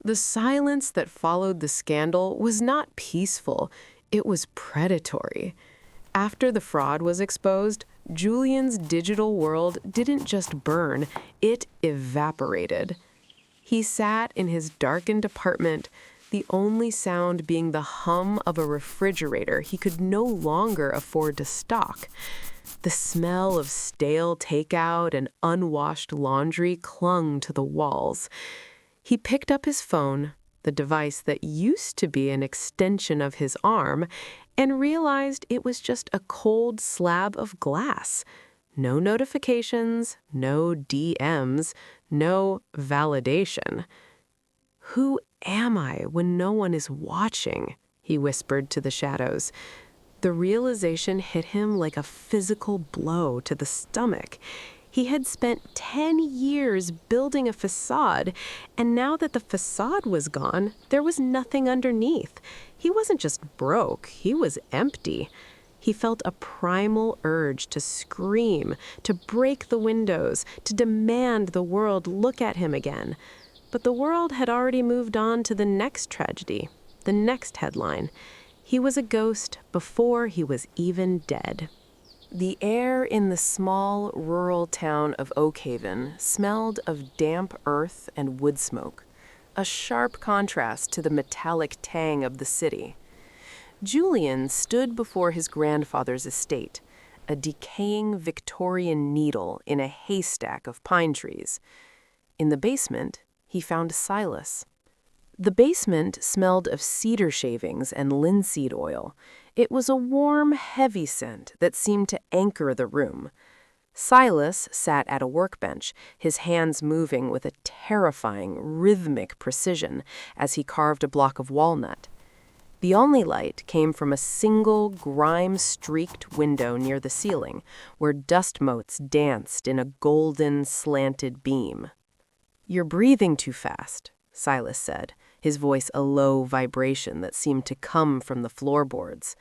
The silence that followed the scandal was not peaceful, it was predatory. After the fraud was exposed, Julian's digital world didn't just burn, it evaporated. He sat in his darkened apartment, the only sound being the hum of a refrigerator he could no longer afford to stock. The smell of stale takeout and unwashed laundry clung to the walls. He picked up his phone, the device that used to be an extension of his arm, and realized it was just a cold slab of glass. No notifications, no DMs, no validation. "Who am I when no one is watching?" he whispered to the shadows. The realization hit him like a physical blow to the stomach. He had spent 10 years building a facade, and now that the facade was gone, there was nothing underneath. He wasn't just broke, he was empty. He felt a primal urge to scream, to break the windows, to demand the world look at him again. But the world had already moved on to the next tragedy, the next headline. He was a ghost before he was even dead. The air in the small, rural town of Oakhaven smelled of damp earth and wood smoke, a sharp contrast to the metallic tang of the city. Julian stood before his grandfather's estate, a decaying Victorian needle in a haystack of pine trees. In the basement, he found Silas. The basement smelled of cedar shavings and linseed oil. It was a warm, heavy scent that seemed to anchor the room. Silas sat at a workbench, his hands moving with a terrifying, rhythmic precision as he carved a block of walnut. The only light came from a single, grime-streaked window near the ceiling, where dust motes danced in a golden, slanted beam. "You're breathing too fast," Silas said, his voice a low vibration that seemed to come from the floorboards.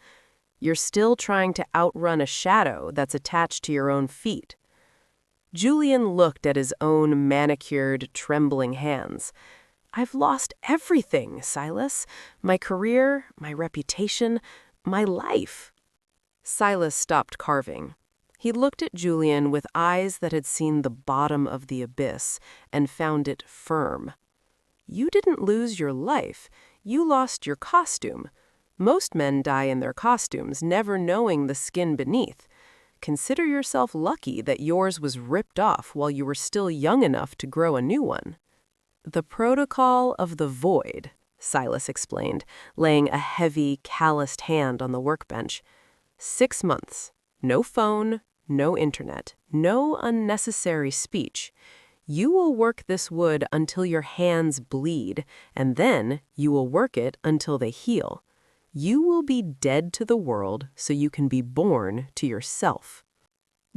"You're still trying to outrun a shadow that's attached to your own feet." Julian looked at his own manicured, trembling hands. "I've lost everything, Silas. My career, my reputation, my life." Silas stopped carving. He looked at Julian with eyes that had seen the bottom of the abyss and found it firm. "You didn't lose your life. You lost your costume. Most men die in their costumes, never knowing the skin beneath. Consider yourself lucky that yours was ripped off while you were still young enough to grow a new one." "The protocol of the void," Silas explained, laying a heavy, calloused hand on the workbench. 6 months. No phone, no internet, no unnecessary speech. You will work this wood until your hands bleed, and then you will work it until they heal. You will be dead to the world so you can be born to yourself.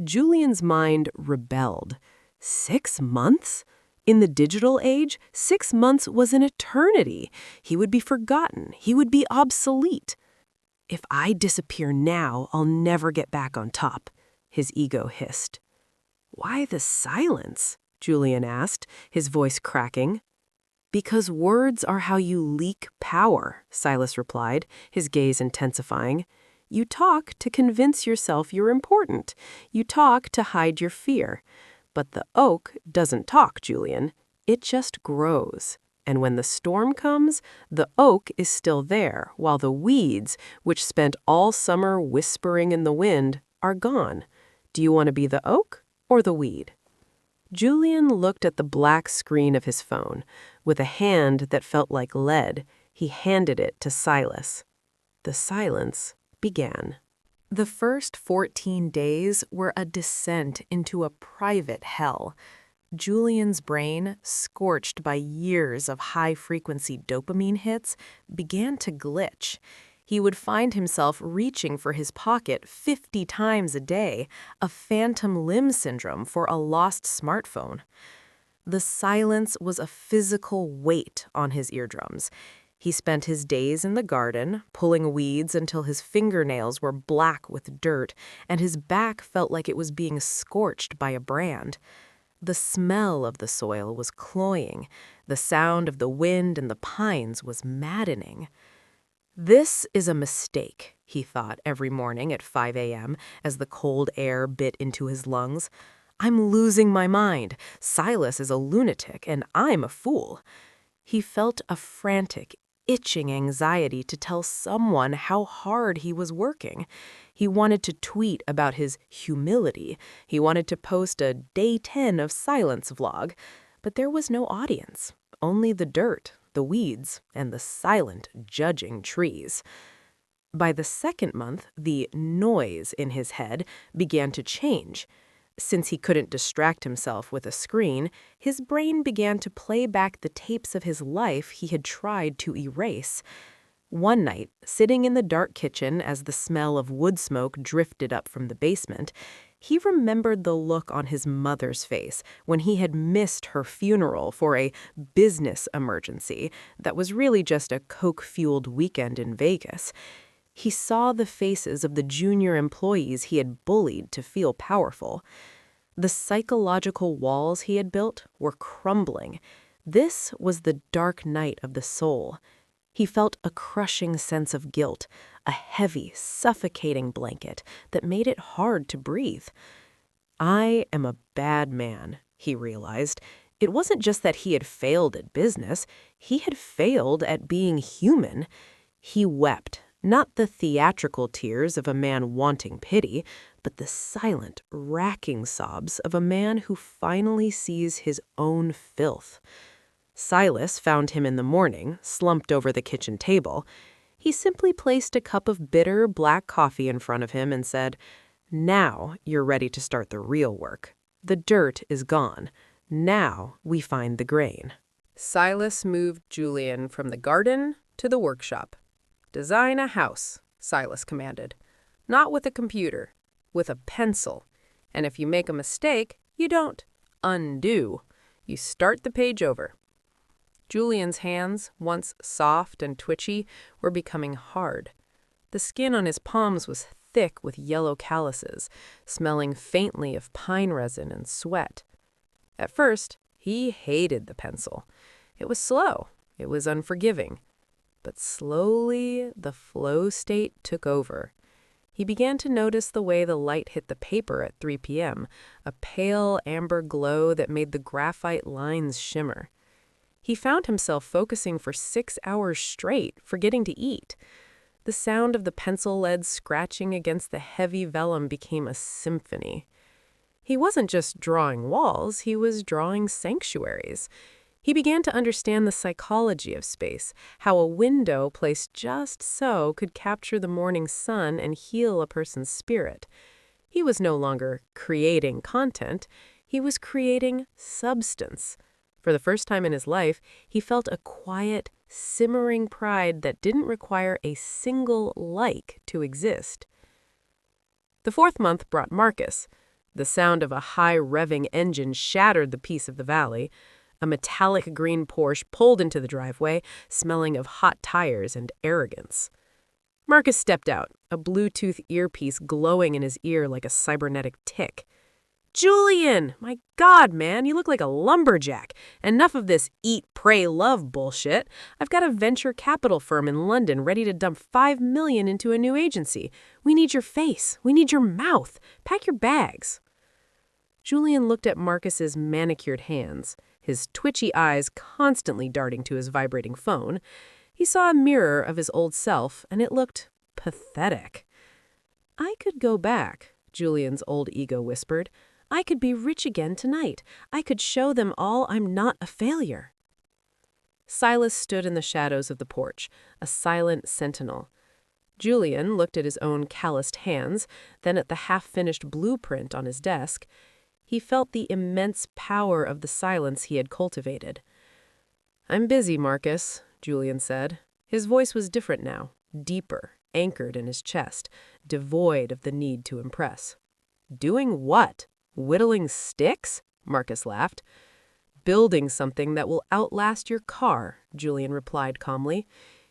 Julian's mind rebelled. 6 months? In the digital age, 6 months was an eternity. He would be forgotten. He would be obsolete. "If I disappear now, I'll never get back on top," his ego hissed. "Why the silence?" Julian asked, his voice cracking. "Because words are how you leak power," Silas replied, his gaze intensifying. "You talk to convince yourself you're important. You talk to hide your fear. But the oak doesn't talk, Julian. It just grows. And when the storm comes, the oak is still there, while the weeds, which spent all summer whispering in the wind, are gone. Do you want to be the oak or the weed?" Julian looked at the black screen of his phone. With a hand that felt like lead, he handed it to Silas. The silence began. The first 14 days were a descent into a private hell. Julian's brain, scorched by years of high-frequency dopamine hits, began to glitch. He would find himself reaching for his pocket 50 times a day, a phantom limb syndrome for a lost smartphone. The silence was a physical weight on his eardrums. He spent his days in the garden, pulling weeds until his fingernails were black with dirt, and his back felt like it was being scorched by a brand. The smell of the soil was cloying. The sound of the wind and the pines was maddening. "This is a mistake," he thought every morning at 5 a.m. as the cold air bit into his lungs. "I'm losing my mind. Silas is a lunatic, and I'm a fool." He felt a frantic, itching anxiety to tell someone how hard he was working. He wanted to tweet about his humility. He wanted to post a day 10 of silence vlog. But there was no audience, only the dirt, the weeds, and the silent, judging trees. By the second month, the noise in his head began to change. Since he couldn't distract himself with a screen, his brain began to play back the tapes of his life he had tried to erase. One night, sitting in the dark kitchen as the smell of wood smoke drifted up from the basement, he remembered the look on his mother's face when he had missed her funeral for a business emergency that was really just a coke-fueled weekend in Vegas. He saw the faces of the junior employees he had bullied to feel powerful. The psychological walls he had built were crumbling. This was the dark night of the soul. He felt a crushing sense of guilt, a heavy, suffocating blanket that made it hard to breathe. "I am a bad man," he realized. It wasn't just that he had failed at business, he had failed at being human. He wept, not the theatrical tears of a man wanting pity, but the silent, racking sobs of a man who finally sees his own filth. Silas found him in the morning, slumped over the kitchen table. He simply placed a cup of bitter, black coffee in front of him and said, "Now you're ready to start the real work. The dirt is gone. Now we find the grain." Silas moved Julian from the garden to the workshop. "Design a house," Silas commanded. "Not with a computer, with a pencil. And if you make a mistake, you don't undo. You start the page over." Julian's hands, once soft and twitchy, were becoming hard. The skin on his palms was thick with yellow calluses, smelling faintly of pine resin and sweat. At first, he hated the pencil. It was slow. It was unforgiving. But slowly, the flow state took over. He began to notice the way the light hit the paper at 3 p.m., a pale amber glow that made the graphite lines shimmer. He found himself focusing for 6 hours straight, forgetting to eat. The sound of the pencil lead scratching against the heavy vellum became a symphony. He wasn't just drawing walls, he was drawing sanctuaries. He began to understand the psychology of space, how a window placed just so could capture the morning sun and heal a person's spirit. He was no longer creating content, he was creating substance. For the first time in his life, he felt a quiet, simmering pride that didn't require a single like to exist. The fourth month brought Marcus. The sound of a high-revving engine shattered the peace of the valley. A metallic green Porsche pulled into the driveway, smelling of hot tires and arrogance. Marcus stepped out, a Bluetooth earpiece glowing in his ear like a cybernetic tick. "Julian! My God, man, you look like a lumberjack. Enough of this eat, pray, love bullshit. I've got a venture capital firm in London ready to dump $5 million into a new agency. We need your face. We need your mouth. Pack your bags." Julian looked at Marcus's manicured hands, his twitchy eyes constantly darting to his vibrating phone. He saw a mirror of his old self, and it looked pathetic. "I could go back," Julian's old ego whispered. "I could be rich again tonight. I could show them all I'm not a failure." Silas stood in the shadows of the porch, a silent sentinel. Julian looked at his own calloused hands, then at the half-finished blueprint on his desk. He felt the immense power of the silence he had cultivated. "I'm busy, Marcus," Julian said. His voice was different now, deeper, anchored in his chest, devoid of the need to impress. "Doing what? Whittling sticks?" Marcus laughed. "Building something that will outlast your car," Julian replied calmly.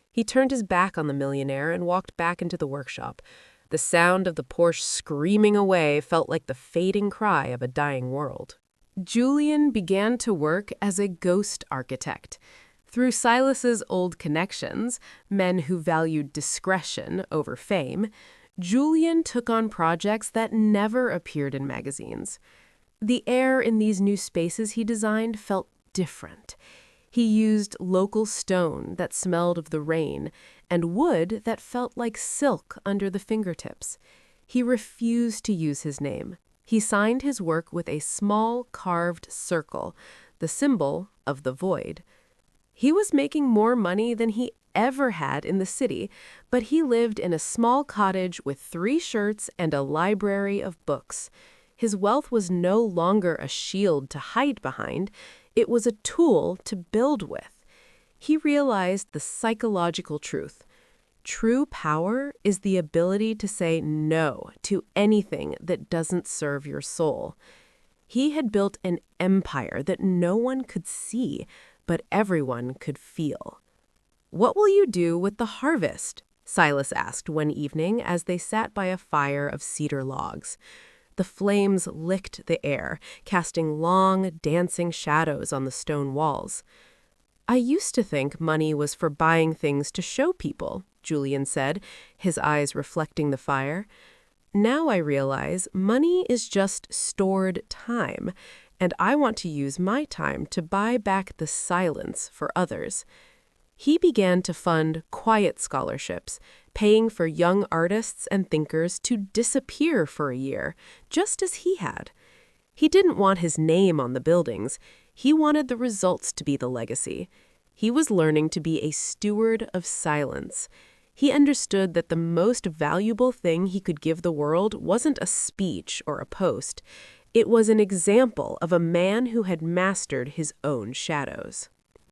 He turned his back on the millionaire and walked back into the workshop. The sound of the Porsche screaming away felt like the fading cry of a dying world. Julian began to work as a ghost architect. Through Silas's old connections, men who valued discretion over fame, Julian took on projects that never appeared in magazines. The air in these new spaces he designed felt different. He used local stone that smelled of the rain and wood that felt like silk under the fingertips. He refused to use his name. He signed his work with a small carved circle, the symbol of the void. He was making more money than he ever had in the city, but he lived in a small cottage with 3 shirts and a library of books. His wealth was no longer a shield to hide behind. It was a tool to build with. He realized the psychological truth. True power is the ability to say no to anything that doesn't serve your soul. He had built an empire that no one could see, but everyone could feel. "What will you do with the harvest?" Silas asked one evening as they sat by a fire of cedar logs. The flames licked the air, casting long, dancing shadows on the stone walls. "I used to think money was for buying things to show people," Julian said, his eyes reflecting the fire. "Now I realize money is just stored time, and I want to use my time to buy back the silence for others." He began to fund quiet scholarships, paying for young artists and thinkers to disappear for a year, just as he had. He didn't want his name on the buildings. He wanted the results to be the legacy. He was learning to be a steward of silence. He understood that the most valuable thing he could give the world wasn't a speech or a post. It was an example of a man who had mastered his own shadows.